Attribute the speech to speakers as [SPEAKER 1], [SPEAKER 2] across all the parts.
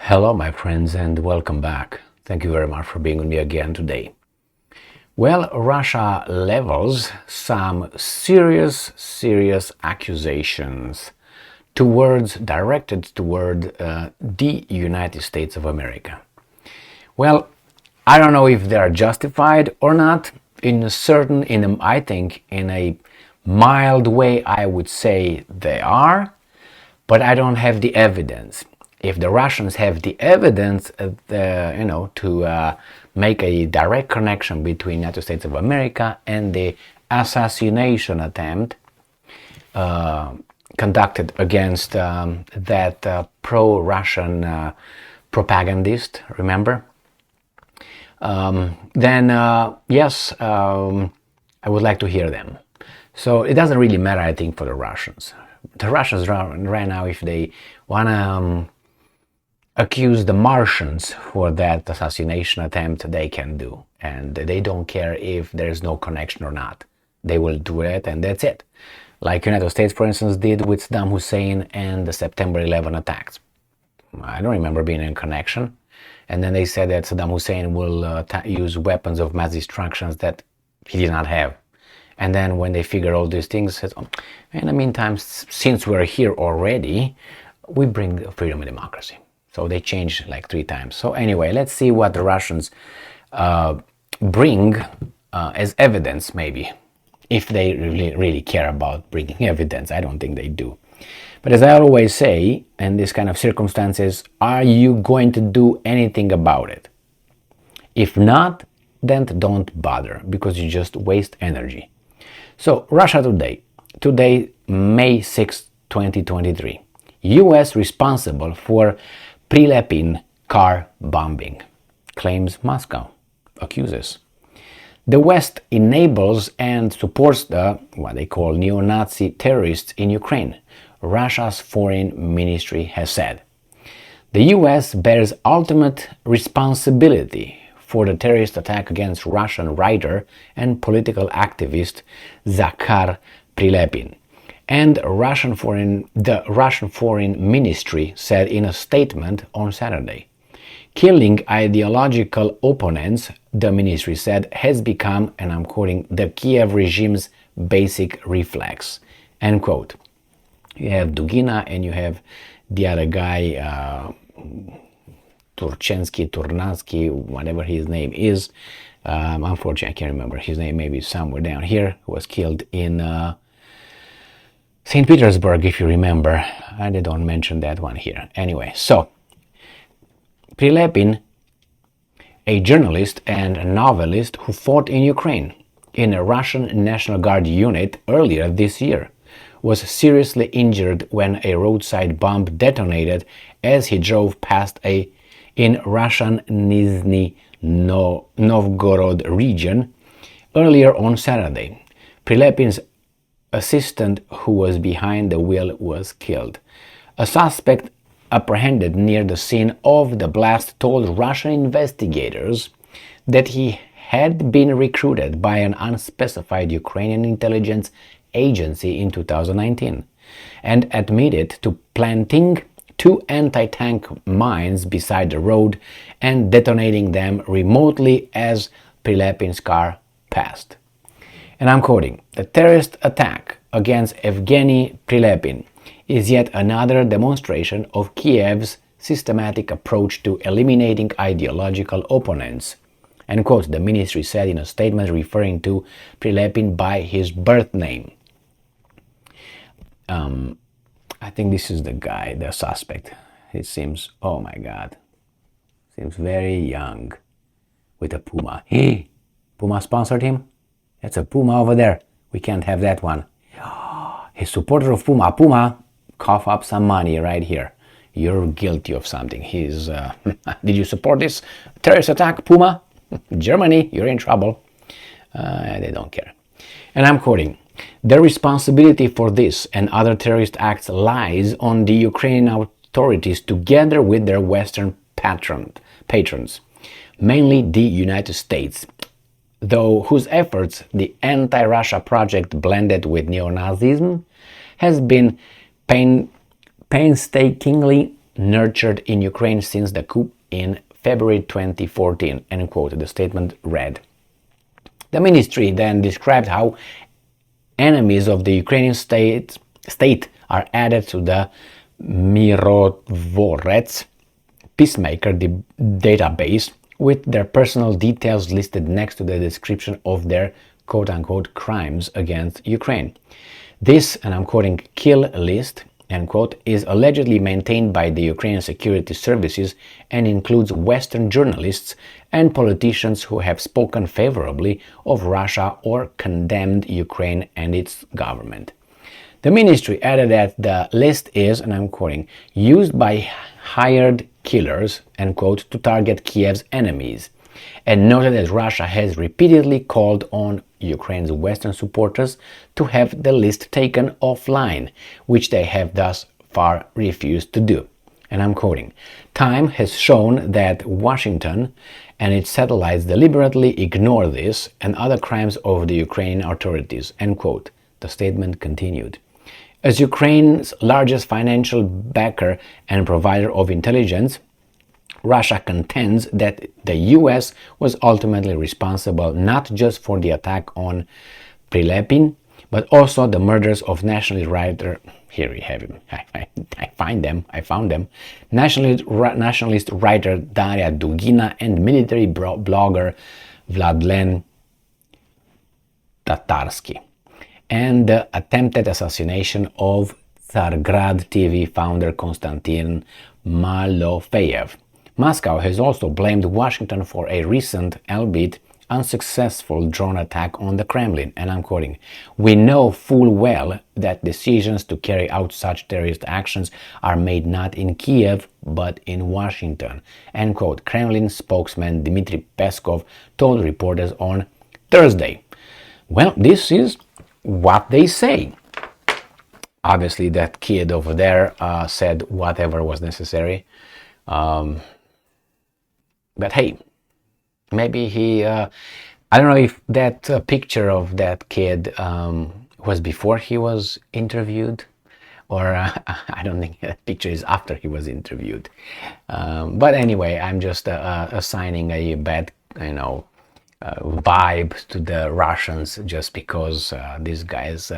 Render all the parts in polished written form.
[SPEAKER 1] Hello, my friends, and welcome back. Thank you very much for being with me again today. Well, Russia levels some serious accusations directed toward the United States of America. Well, I don't know if they are justified or not. I think in a mild way, I would say they are, but I don't have the evidence. If the Russians have the evidence, to make a direct connection between the United States of America and the assassination attempt conducted against that pro-Russian propagandist, remember? Yes, I would like to hear them. So it doesn't really matter, I think, for the Russians. The Russians right now, if they want to accuse the Martians for that assassination attempt, they can do. And they don't care if there's no connection or not. They will do it, and that's it. Like United States, for instance, did with Saddam Hussein and the September 11 attacks. I don't remember being in connection. And then they said that Saddam Hussein will use weapons of mass destruction that he did not have. And then when they figure all these things, said, in the meantime, since we're here already, we bring freedom and democracy. So they changed like 3 times. So anyway, let's see what the Russians bring as evidence, maybe, if they really care about bringing evidence. I don't think they do. But as I always say, in this kind of circumstances, are you going to do anything about it? If not, then don't bother, because you just waste energy. So, Russia Today, May 6, 2023. US responsible for Prilepin car bombing, claims Moscow, accuses. The West enables and supports what they call neo-Nazi terrorists in Ukraine, Russia's foreign ministry has said. The US bears ultimate responsibility for the terrorist attack against Russian writer and political activist Zakhar Prilepin. And the Russian Foreign Ministry said in a statement on Saturday. Killing ideological opponents, the ministry said, has become, and I'm quoting, the Kiev regime's basic reflex. End quote. You have Dugina and you have the other guy, Turnansky, whatever his name is. Unfortunately, I can't remember his name, maybe somewhere down here, who was killed in St. Petersburg, if you remember. They don't mention that one here. Anyway, so Prilepin, a journalist and a novelist who fought in Ukraine in a Russian National Guard unit earlier this year, was seriously injured when a roadside bomb detonated as he drove past in Russian Nizhny Novgorod region earlier on Saturday. Prilepin's assistant who was behind the wheel was killed. A suspect apprehended near the scene of the blast told Russian investigators that he had been recruited by an unspecified Ukrainian intelligence agency in 2019 and admitted to planting 2 anti-tank mines beside the road and detonating them remotely as Prilepin's car passed. And I'm quoting, "The terrorist attack against Evgeny Prilepin is yet another demonstration of Kiev's systematic approach to eliminating ideological opponents," end quote, the ministry said in a statement referring to Prilepin by his birth name. I think this is the guy, the suspect. It seems, oh my God, seems very young with a puma. Hey, Puma sponsored him? That's a puma over there. We can't have that one. He's supporter of Puma. Puma, cough up some money right here. You're guilty of something. Did you support this terrorist attack, Puma? Germany, you're in trouble. They don't care. And I'm quoting, "The responsibility for this and other terrorist acts lies on the Ukrainian authorities together with their Western patrons, mainly the United States, though whose efforts the anti-Russia project blended with neo-Nazism has been painstakingly nurtured in Ukraine since the coup in February 2014, end quote. The statement read. The ministry then described how enemies of the Ukrainian state are added to the Mirotvorets peacemaker database with their personal details listed next to the description of their quote-unquote crimes against Ukraine. This, and I'm quoting, kill list, end quote, is allegedly maintained by the Ukrainian security services and includes Western journalists and politicians who have spoken favorably of Russia or condemned Ukraine and its government. The ministry added that the list is, and I'm quoting, used by hired killers, end quote, to target Kiev's enemies, and noted that Russia has repeatedly called on Ukraine's Western supporters to have the list taken offline, which they have thus far refused to do. And I'm quoting, time has shown that Washington and its satellites deliberately ignore this and other crimes of the Ukrainian authorities, end quote. The statement continued. As Ukraine's largest financial backer and provider of intelligence, Russia contends that the US was ultimately responsible not just for the attack on Prilepin, but also the murders of nationalist writer, here we have him, I found them, nationalist writer Daria Dugina and military blogger Vladlen Tatarsky, and the attempted assassination of Tsargrad TV founder Konstantin Malofeyev. Moscow has also blamed Washington for a recent, albeit unsuccessful, drone attack on the Kremlin, and I'm quoting, "We know full well that decisions to carry out such terrorist actions are made not in Kiev, but in Washington," end quote. Kremlin spokesman Dmitry Peskov told reporters on Thursday. Well, this is what they say. Obviously, that kid over there said whatever was necessary. But hey, maybe he, I don't know if that picture of that kid was before he was interviewed, or I don't think that picture is after he was interviewed. But anyway, I'm just assigning a bad, vibe to the Russians just because these guys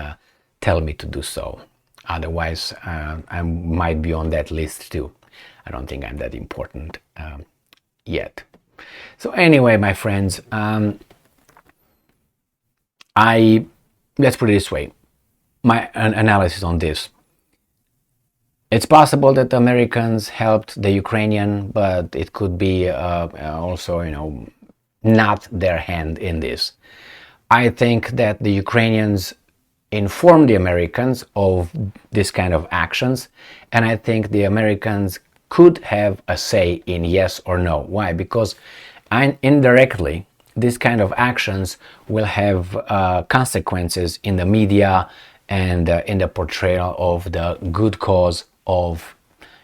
[SPEAKER 1] tell me to do so. Otherwise, I might be on that list too. I don't think I'm that important yet. So anyway, my friends, let's put it this way. My analysis on this. It's possible that the Americans helped the Ukrainian, but it could be also, not their hand in this. I think that the Ukrainians informed the Americans of this kind of actions, and I think the Americans could have a say in yes or no. Why? Because indirectly, this kind of actions will have consequences in the media and in the portrayal of the good cause of,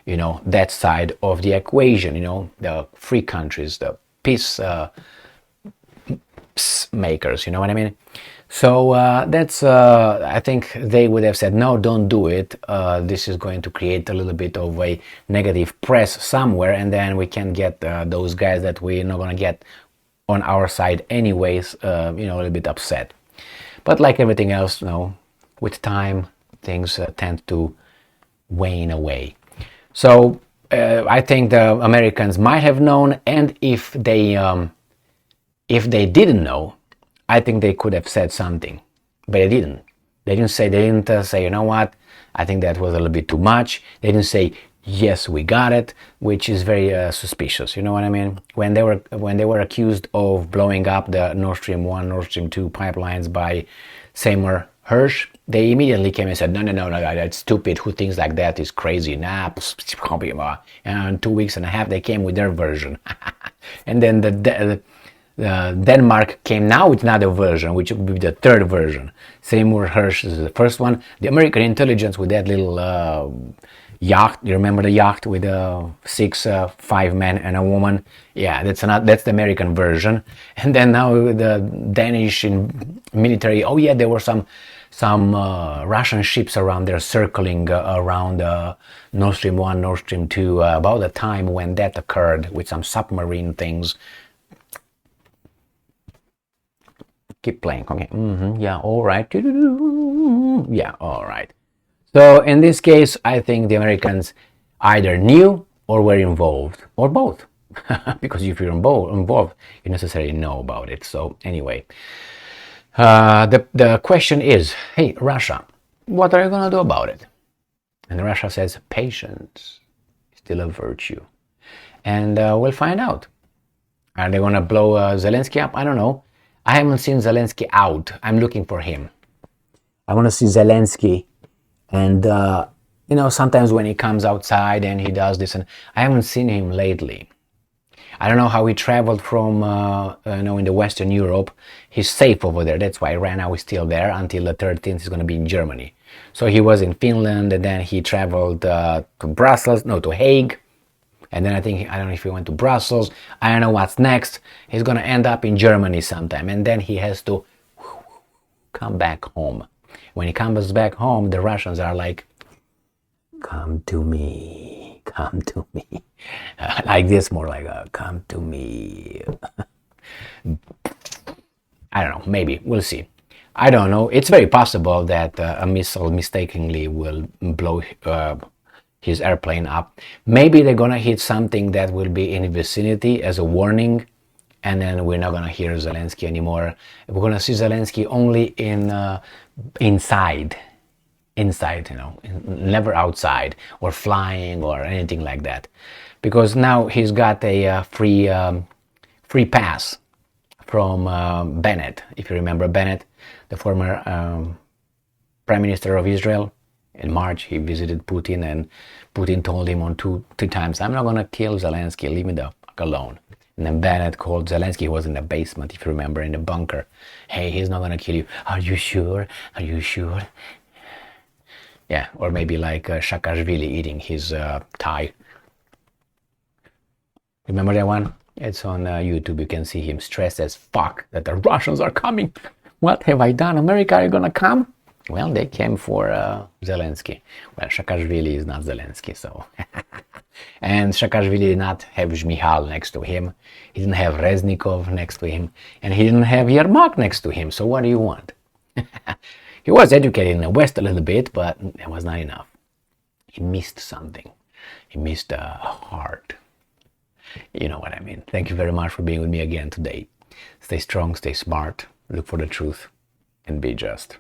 [SPEAKER 1] that side of the equation, the free countries, the peace makers, you know what I mean? So that's, I think they would have said, no, don't do it. This is going to create a little bit of a negative press somewhere, and then we can get those guys that we're not going to get on our side anyways, a little bit upset. But like everything else, with time, things tend to wane away. So I think the Americans might have known, and if they didn't know, I think they could have said something, but they didn't. They didn't say, you know what, I think that was a little bit too much. They didn't say, yes, we got it, which is very suspicious. You know what I mean? When they were accused of blowing up the Nord Stream 1, Nord Stream 2 pipelines by Seymour Hersh, they immediately came and said, no, that's stupid. Who thinks like that is crazy? Nah, and in 2 weeks and a half, they came with their version. And then Denmark came now with another version, which would be the third version. Seymour Hersh is the first one. The American intelligence with that little yacht. You remember the yacht with 5 men and a woman? Yeah, that's the American version. And then now the Danish military. Oh yeah, there were some some Russian ships around there circling around Nord Stream 1, Nord Stream 2, about the time when that occurred, with some submarine things. Keep playing. Okay. Yeah. All right. Yeah. All right. So in this case, I think the Americans either knew or were involved, or both. Because if you're involved, you necessarily know about it. So anyway, the question is, hey, Russia, what are you going to do about it? And Russia says, patience is still a virtue. And we'll find out. Are they going to blow Zelensky up? I don't know. I haven't seen Zelensky out. I'm looking for him. I want to see Zelensky. And, sometimes when he comes outside and he does this, and I haven't seen him lately. I don't know how he traveled from, in the Western Europe. He's safe over there. That's why right now he's still there until the 13th. He's going to be in Germany. So he was in Finland, and then he traveled to Hague. And then I don't know if he went to Brussels. I don't know what's next. He's going to end up in Germany sometime. And then he has to come back home. When he comes back home, the Russians are like, come to me, come to me. Like this, more like, come to me. I don't know, maybe, we'll see. I don't know. It's very possible that a missile mistakenly will blow his airplane up. Maybe they're gonna hit something that will be in the vicinity as a warning, and then we're not gonna hear Zelensky anymore. We're gonna see Zelensky only inside, never outside or flying or anything like that, because now he's got a free pass from Bennett. If you remember Bennett, the former Prime Minister of Israel. In March, he visited Putin, and Putin told him on two times, I'm not going to kill Zelensky, leave me the fuck alone. And then Bennett called Zelensky, he was in the basement, if you remember, in the bunker. Hey, he's not going to kill you. Are you sure? Are you sure? Yeah, or maybe like Saakashvili eating his thigh. Remember that one? It's on YouTube. You can see him stressed as fuck that the Russians are coming. What have I done? America, are you going to come? Well, they came for Zelensky. Well, Saakashvili is not Zelensky, so. And Saakashvili did not have Michal next to him. He didn't have Reznikov next to him. And he didn't have Yermak next to him. So what do you want? He was educated in the West a little bit, but it was not enough. He missed something. He missed a heart. You know what I mean. Thank you very much for being with me again today. Stay strong, stay smart, look for the truth, and be just.